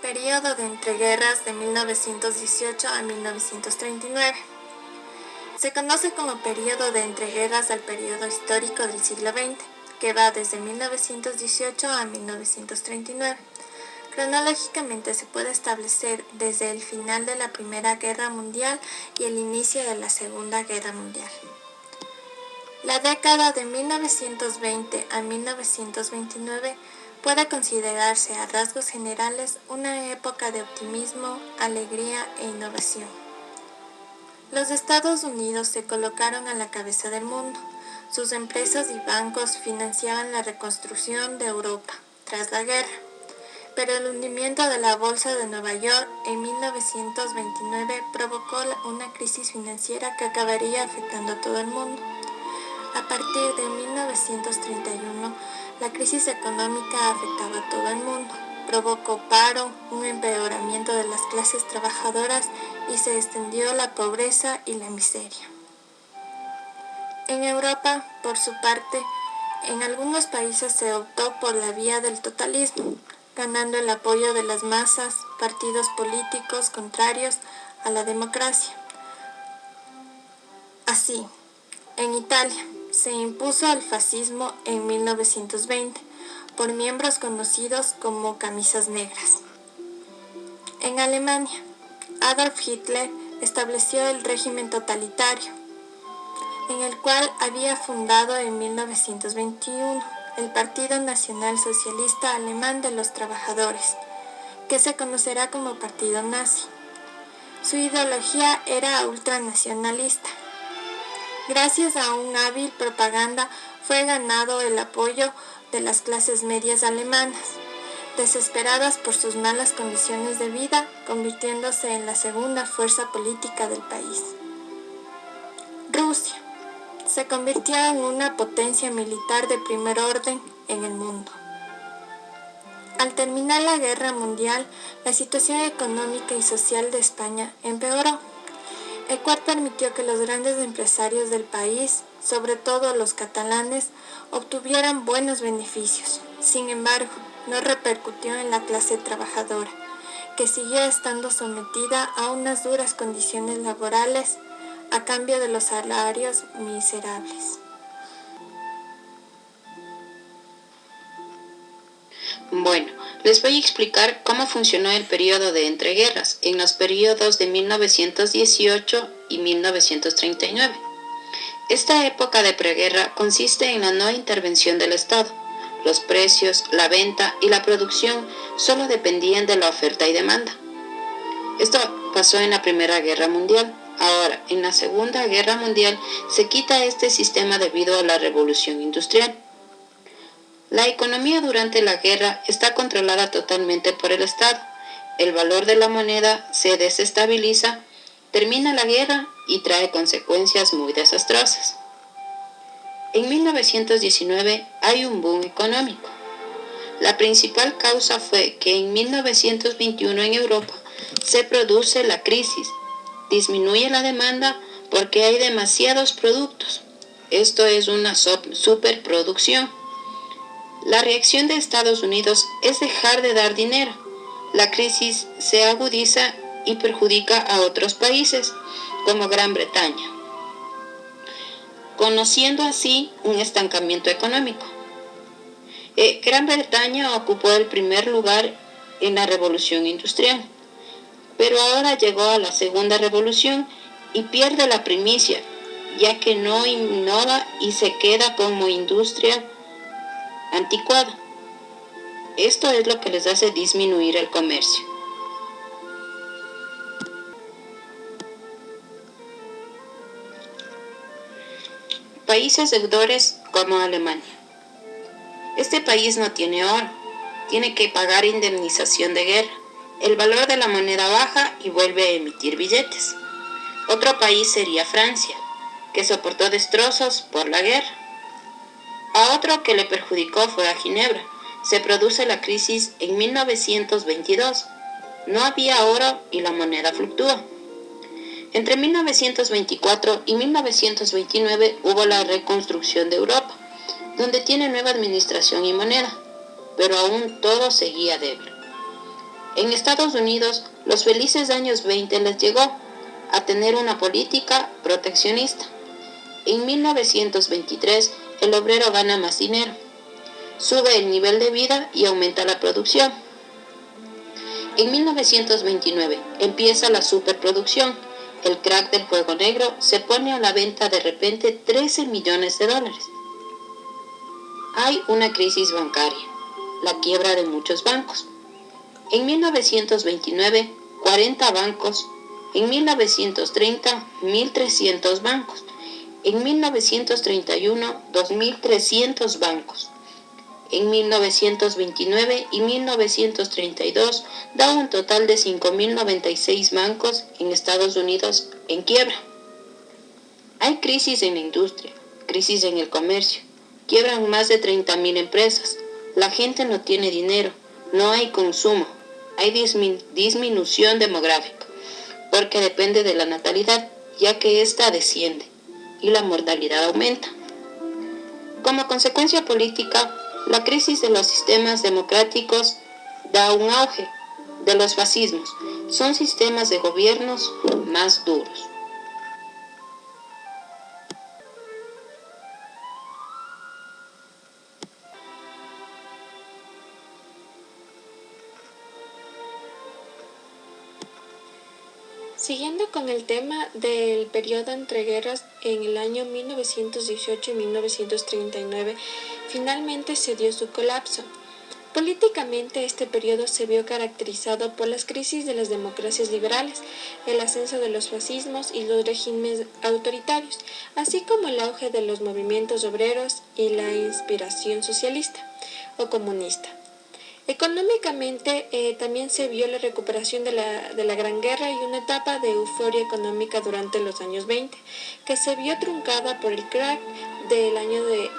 Período de entreguerras de 1918 a 1939. Se conoce como período de entreguerras al período histórico del siglo XX, que va desde 1918 a 1939. Cronológicamente se puede establecer desde el final de la Primera Guerra Mundial y el inicio de la Segunda Guerra Mundial. La década de 1920 a 1929 puede considerarse a rasgos generales una época de optimismo, alegría e innovación. Los Estados Unidos se colocaron a la cabeza del mundo. Sus empresas y bancos financiaban la reconstrucción de Europa tras la guerra. Pero el hundimiento de la Bolsa de Nueva York en 1929 provocó una crisis financiera que acabaría afectando a todo el mundo. A partir de 1931, la crisis económica afectaba a todo el mundo, provocó paro, un empeoramiento de las clases trabajadoras y se extendió la pobreza y la miseria. En Europa, por su parte, en algunos países se optó por la vía del totalismo, ganando el apoyo de las masas, partidos políticos contrarios a la democracia. Así, en Italia, se impuso el fascismo en 1920 por miembros conocidos como camisas negras. En Alemania, Adolf Hitler estableció el régimen totalitario, en el cual había fundado en 1921 el Partido Nacional Socialista Alemán de los Trabajadores, que se conocerá como Partido Nazi. Su ideología era ultranacionalista. Gracias a un hábil propaganda fue ganado el apoyo de las clases medias alemanas, desesperadas por sus malas condiciones de vida, convirtiéndose en la segunda fuerza política del país. Rusia se convirtió en una potencia militar de primer orden en el mundo. Al terminar la Guerra Mundial, la situación económica y social de España empeoró, el cual permitió que los grandes empresarios del país, sobre todo los catalanes, obtuvieran buenos beneficios. Sin embargo, no repercutió en la clase trabajadora, que siguió estando sometida a unas duras condiciones laborales a cambio de los salarios miserables. Bueno, les voy a explicar cómo funcionó el periodo de entreguerras en los periodos de 1918 y 1939. Esta época de preguerra consiste en la no intervención del Estado. Los precios, la venta y la producción solo dependían de la oferta y demanda. Esto pasó en la Primera Guerra Mundial. Ahora, en la Segunda Guerra Mundial se quita este sistema debido a la Revolución Industrial. La economía durante la guerra está controlada totalmente por el Estado. El valor de la moneda se desestabiliza, termina la guerra y trae consecuencias muy desastrosas. En 1919 hay un boom económico. La principal causa fue que en 1921 en Europa se produce la crisis, disminuye la demanda porque hay demasiados productos. Esto es una superproducción. La reacción de Estados Unidos es dejar de dar dinero. La crisis se agudiza y perjudica a otros países, como Gran Bretaña, conociendo así un estancamiento económico. Gran Bretaña ocupó el primer lugar en la Revolución Industrial, pero ahora llegó a la Segunda Revolución y pierde la primicia, ya que no innova y se queda como industria anticuada. Esto es lo que les hace disminuir el comercio. Países deudores como Alemania. Este país no tiene oro, tiene que pagar indemnización de guerra. El valor de la moneda baja y vuelve a emitir billetes. Otro país sería Francia, que soportó destrozos por la guerra. A otro que le perjudicó fue a Ginebra. Se produce la crisis en 1922. No había oro y la moneda fluctúa. Entre 1924 y 1929 hubo la reconstrucción de Europa, donde tiene nueva administración y moneda, pero aún todo seguía débil. En Estados Unidos, los felices años 20 les llegó a tener una política proteccionista. En 1923, el obrero gana más dinero, sube el nivel de vida y aumenta la producción. En 1929 empieza la superproducción. El crack del juego negro se pone a la venta de repente 13 millones de dólares. Hay una crisis bancaria, la quiebra de muchos bancos. En 1929, 40 bancos. En 1930, 1.300 bancos. En 1931, 2.300 bancos. En 1929 y 1932 da un total de 5.096 bancos en Estados Unidos en quiebra. Hay crisis en la industria, crisis en el comercio, quiebran más de 30.000 empresas, la gente no tiene dinero, no hay consumo, hay disminución demográfica, porque depende de la natalidad, ya que ésta desciende y la mortalidad aumenta. Como consecuencia política, la crisis de los sistemas democráticos da un auge de los fascismos. Son sistemas de gobiernos más duros. Siguiendo con el tema del periodo entre guerras, en el año 1918 y 1939 finalmente se dio su colapso. Políticamente, este periodo se vio caracterizado por las crisis de las democracias liberales, el ascenso de los fascismos y los regímenes autoritarios, así como el auge de los movimientos obreros y la inspiración socialista o comunista. Económicamente, también se vio la recuperación de la Gran Guerra y una etapa de euforia económica durante los años 20, que se vio truncada por el crack del año de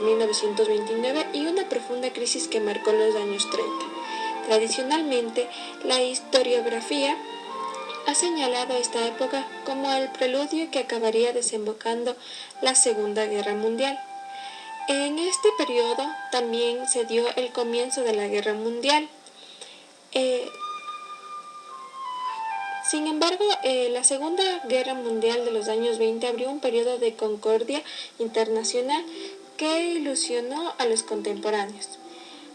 1929 y una profunda crisis que marcó los años 30. Tradicionalmente, la historiografía ha señalado esta época como el preludio que acabaría desembocando la Segunda Guerra Mundial. En este periodo también se dio el comienzo de la Guerra Mundial. Sin embargo, la Segunda Guerra Mundial de los años 20 abrió un periodo de concordia internacional que ilusionó a los contemporáneos.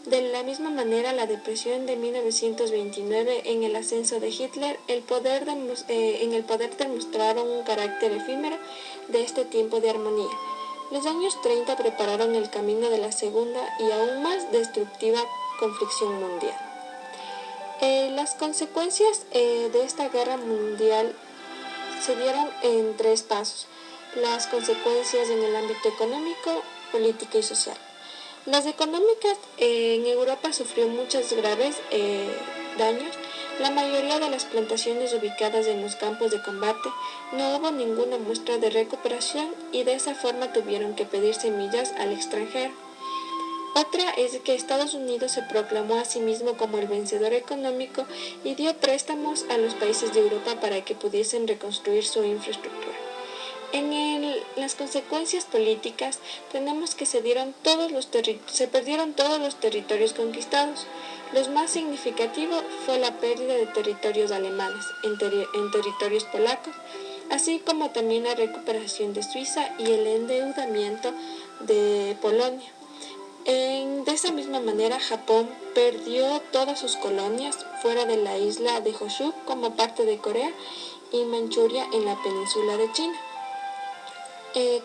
De la misma manera, la depresión de 1929 en el ascenso de Hitler en el poder demostraron un carácter efímero de este tiempo de armonía. Los años 30 prepararon el camino de la segunda y aún más destructiva conflicción mundial. Las consecuencias de esta guerra mundial se dieron en 3 pasos. Las consecuencias en el ámbito económico, político y social. Las económicas, en Europa sufrió muchos graves daños. La mayoría de las plantaciones ubicadas en los campos de combate no hubo ninguna muestra de recuperación y de esa forma tuvieron que pedir semillas al extranjero. Otra es que Estados Unidos se proclamó a sí mismo como el vencedor económico y dio préstamos a los países de Europa para que pudiesen reconstruir su infraestructura. En las consecuencias políticas tenemos que se perdieron todos los territorios conquistados. Lo más significativo fue la pérdida de territorios alemanes en territorios polacos, así como también la recuperación de Suiza y el endeudamiento de Polonia. De esa misma manera, Japón perdió todas sus colonias fuera de la isla de Honshu como parte de Corea y Manchuria en la península de China.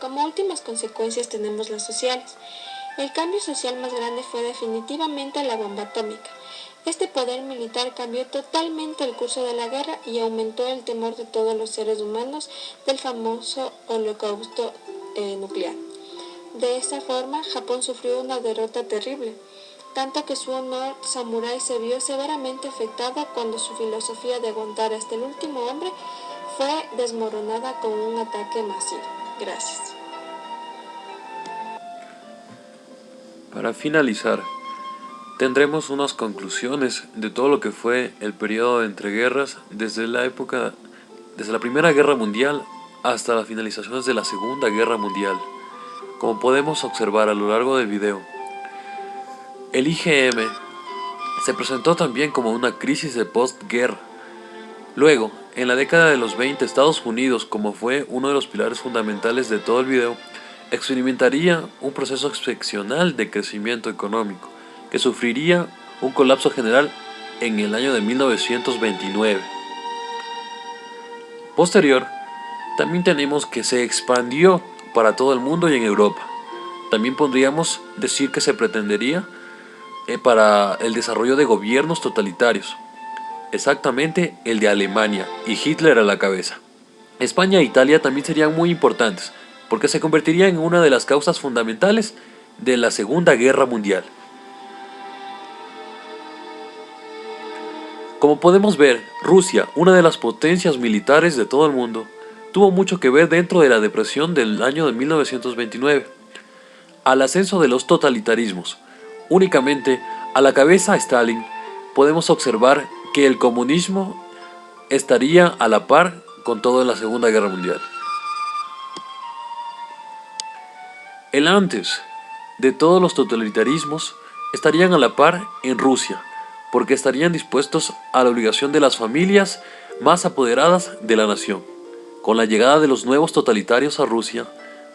Como últimas consecuencias tenemos las sociales. El cambio social más grande fue definitivamente la bomba atómica. Este poder militar cambió totalmente el curso de la guerra y aumentó el temor de todos los seres humanos del famoso holocausto nuclear. De esta forma, Japón sufrió una derrota terrible, tanto que su honor samurái se vio severamente afectado cuando su filosofía de aguantar hasta el último hombre fue desmoronada con un ataque masivo. Gracias. Para finalizar, tendremos unas conclusiones de todo lo que fue el periodo de entreguerras desde la Primera Guerra Mundial hasta las finalizaciones de la Segunda Guerra Mundial. Como podemos observar a lo largo del video, el IgM se presentó también como una crisis de postguerra. Luego, en la década de los 20, Estados Unidos, como fue uno de los pilares fundamentales de todo el video, experimentaría un proceso excepcional de crecimiento económico, que sufriría un colapso general en el año de 1929. Posterior, también tenemos que se expandió para todo el mundo y en Europa. También podríamos decir que se pretendería para el desarrollo de gobiernos totalitarios, exactamente el de Alemania y Hitler a la cabeza. España e Italia también serían muy importantes, porque se convertiría en una de las causas fundamentales de la Segunda Guerra Mundial. Como podemos ver, Rusia, una de las potencias militares de todo el mundo, tuvo mucho que ver dentro de la depresión del año de 1929, al ascenso de los totalitarismos. Únicamente a la cabeza Stalin podemos observar que el comunismo estaría a la par con todo en la Segunda Guerra Mundial. El antes de todos los totalitarismos estarían a la par en Rusia, porque estarían dispuestos a la obligación de las familias más apoderadas de la nación. Con la llegada de los nuevos totalitarios a Rusia,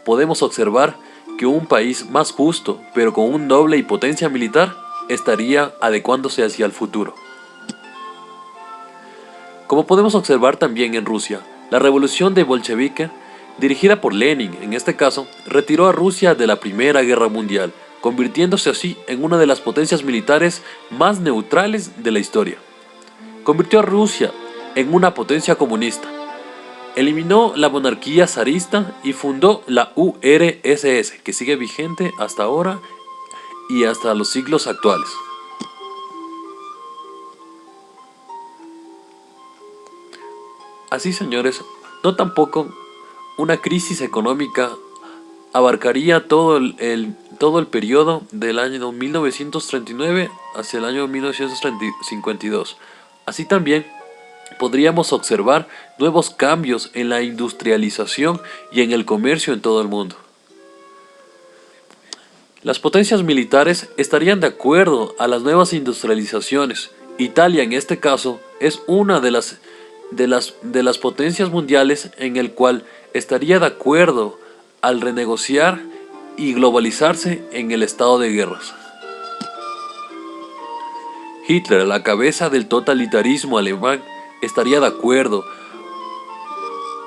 podemos observar que un país más justo, pero con un doble y potencia militar, estaría adecuándose hacia el futuro. Como podemos observar también en Rusia, la revolución de bolchevique, dirigida por Lenin en este caso, retiró a Rusia de la Primera Guerra Mundial, convirtiéndose así en una de las potencias militares más neutrales de la historia. Convirtió a Rusia en una potencia comunista, eliminó la monarquía zarista y fundó la URSS, que sigue vigente hasta ahora y hasta los siglos actuales. Así, señores, no tampoco una crisis económica abarcaría todo el periodo del año 1939 hacia el año 1952. Así también podríamos observar nuevos cambios en la industrialización y en el comercio en todo el mundo. Las potencias militares estarían de acuerdo a las nuevas industrializaciones. Italia, en este caso, es una de las potencias mundiales en el cual estaría de acuerdo al renegociar y globalizarse en el estado de guerras. Hitler, a la cabeza del totalitarismo alemán, estaría de acuerdo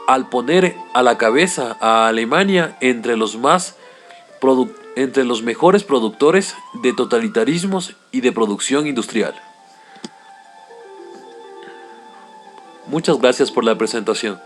al poner a la cabeza a Alemania entre los mejores productores de totalitarismos y de producción industrial. Muchas gracias por la presentación.